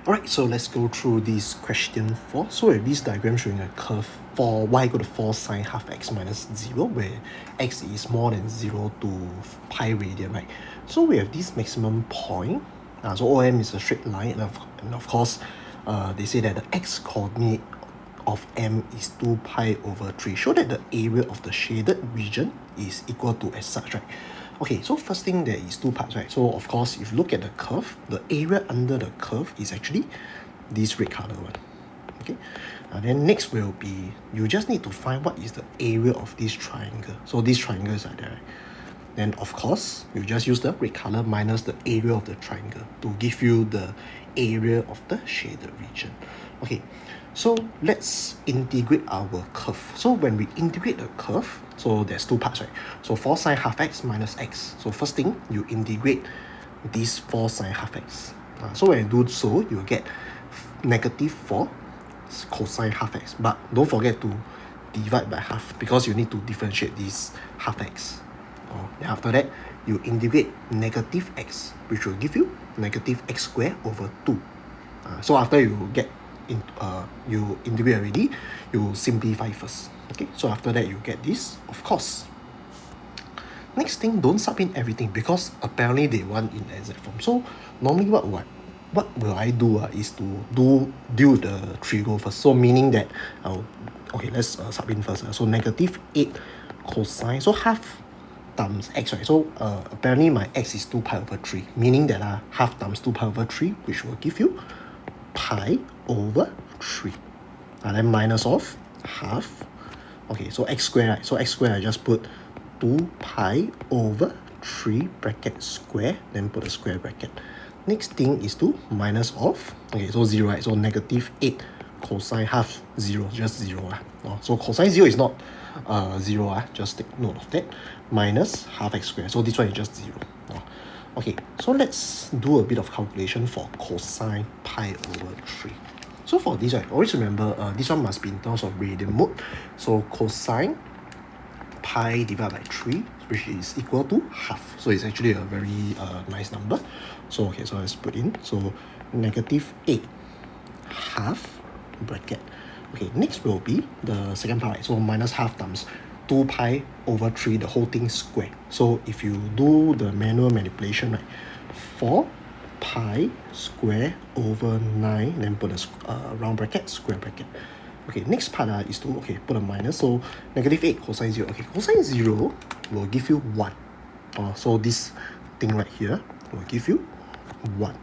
Alright, so let's go through this question 4. So we have this diagram showing a curve for y equal to 4 sine half x minus 0, where x is more than 0 to pi radian, right? So we have this maximum point. So OM is a straight line, and of course, they say that the x coordinate of m is 2 pi over 3. Show that the area of the shaded region is equal to as such, right? Okay, so first thing, there is two parts, right? So of course, if you look at the curve, the area under the curve is actually this red color one. Okay, then next will be, you just need to find what is the area of this triangle. So these triangles are there, right? Then of course, you just use the red color minus the area of the triangle to give you the area of the shaded region. Okay, so let's integrate our curve. So when we integrate the curve, so there's two parts, right? So 4 sine half x minus x. So first thing, you integrate this 4 sine half x. So when you do so, you will get negative 4 cosine half x. But don't forget to divide by half, because you need to differentiate this half x. Then after that, you integrate negative x, which will give you negative x squared over 2. So after you get you integrate already, you simplify first. Okay, so after that you get this, of course. Next thing, don't sub in everything, because apparently they want in exact form. So normally what will I do is to do the trigo first. So meaning that okay, let's sub in first. So negative 8 cosine, so half times x, right? So apparently my x is 2 pi over 3, meaning that half times 2 pi over 3, which will give you pi over 3. And then minus of half. Okay, so x squared, right? So x squared, I just put 2 pi over 3 bracket square, then put a square bracket. Next thing is to minus of, okay, so 0, right? So negative 8 cosine half 0, just 0. So cosine 0 is not 0, just take note of that. Minus half x squared, so this one is just 0. Okay, so let's do a bit of calculation for cosine pi over 3. So for this, right, always remember this one must be in terms of radian mode. So cosine pi divided by 3, which is equal to half. So it's actually a very nice number. So okay, so let's put in. So negative 8 half bracket. Okay, next will be the second part, right? So minus half times 2 pi over 3, the whole thing square. So if you do the manual manipulation, right, 4 pi square over 9, then put a round bracket, square bracket. Okay, next part is to, okay, put a minus. So negative 8 cosine 0. Okay, cosine 0 will give you 1. So this thing right here will give you 1.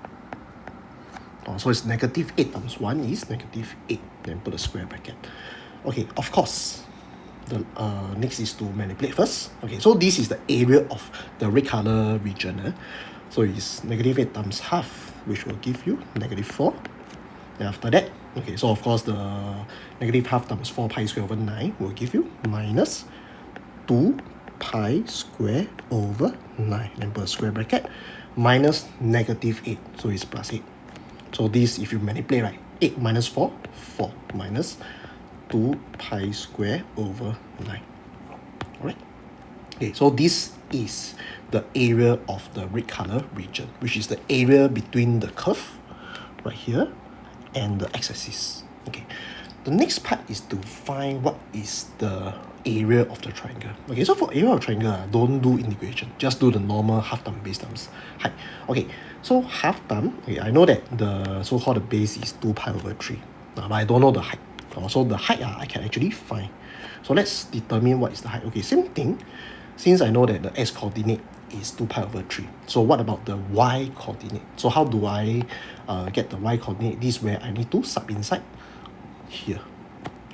So it's negative 8 times 1 is negative 8. Then put a square bracket. Okay, of course, the next is to manipulate first. Okay, so this is the area of the red color region. So it's negative 8 times half, which will give you negative 4. Then after that, okay, so of course the negative half times 4 pi square over 9 will give you minus 2 pi square over 9. Then put a square bracket. Minus negative 8, so it's plus 8. So this, if you manipulate, right, 8 minus 4, 4 minus 2 pi square over 9. Alright. Okay, so this is the area of the red color region, which is the area between the curve right here and the x-axis. Okay, the next part is to find what is the area of the triangle. Okay, so for area of triangle, don't do integration, just do the normal half time base times height. Okay, so half time, okay, I know that the so-called the base is 2 pi over 3, but I don't know the height. So the height I can actually find. So let's determine what is the height. Okay, same thing. Since I know that the x coordinate is 2 pi over 3, so what about the y coordinate? So how do I get the y coordinate? This is where I need to sub inside here,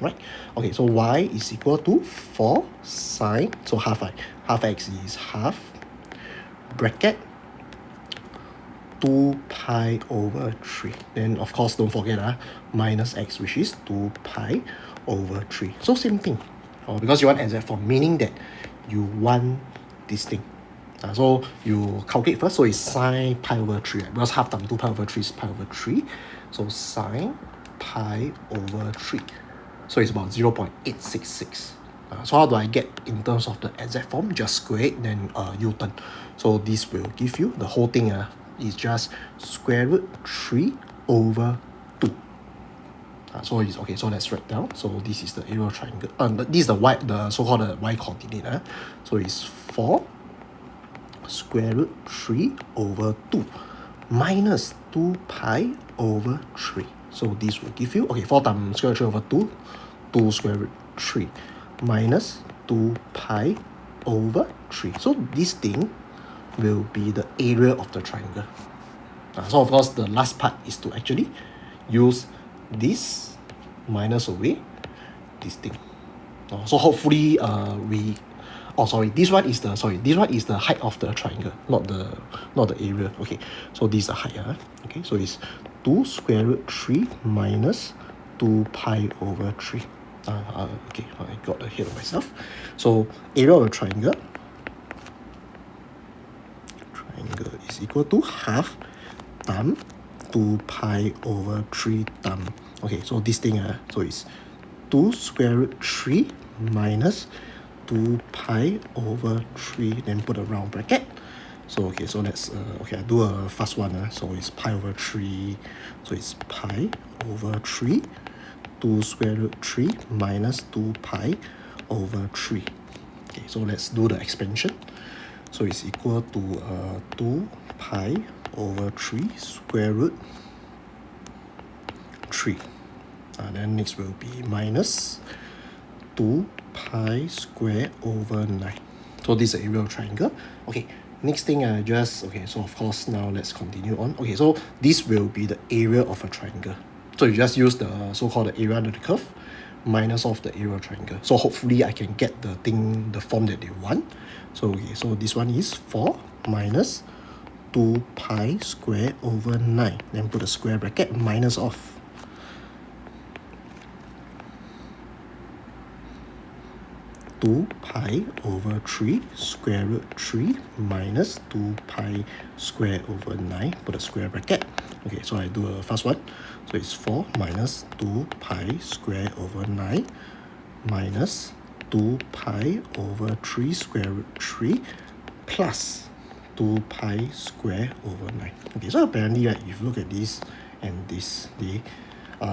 right? Okay, so y is equal to 4 sine, so half, right? Half x is half bracket 2 pi over 3. Then of course don't forget minus x, which is 2 pi over 3. So same thing, because you want exact form, meaning that you want this thing. So you calculate first. So it's sine pi over 3, right? Because half times 2 pi over 3 is pi over 3. So sine pi over 3. So it's about 0.866. So how do I get in terms of the exact form? Just square it, then U-turn. So this will give you the whole thing is just square root 3 over 2. So it's okay, so let's write down. So this is the area of triangle. This is the y, the so-called the y coordinate. So it's 4 square root 3 over 2 minus 2 pi over 3. So this will give you, okay, 4 times square root 3 over 2, 2 square root 3 minus 2 pi over 3. So this thing will be the area of the triangle. So of course the last part is to actually use this minus away this thing. So hopefully this one is the height of the triangle, not the area. Okay, so this is the height. Okay, so it's 2 square root 3 minus 2 pi over 3. Okay, I got ahead of myself. So area of a triangle is equal to half times 2 pi over 3 times. Okay, so this thing, so it's 2 square root 3 minus 2 pi over 3, then put a round bracket. So okay, so let's I do a fast one. So it's pi over 3, so it's pi over 3, 2 square root 3 minus 2 pi over 3. Okay, so let's do the expansion. So it's equal to 2 pi over 3 square root 3. Then next will be minus 2 pi square over 9. So this is the area of triangle. Okay, next thing so of course now let's continue on. Okay, so this will be the area of a triangle. So you just use the so-called the area under the curve minus of the area of triangle. So hopefully I can get the form that they want. So okay, so this one is 4 minus 2 pi square over 9. Then put a square bracket minus of 2 pi over 3 square root 3 minus 2 pi square over 9, put a square bracket. Okay, so I do a first one. So it's 4 minus 2 pi square over 9 minus 2 pi over 3 square root 3 plus 2 pi square over 9. Okay, so apparently, right, if you look at this and this, they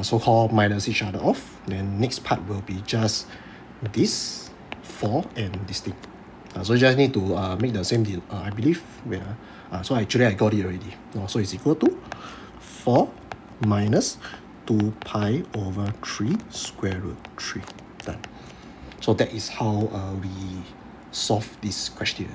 so-called minus each other off. Then next part will be just this 4 and this thing. So you just need to make the same deal. I believe, so actually I got it already. So it's equal to 4 minus 2 pi over 3 square root 3. Done. So that is how we solve this question.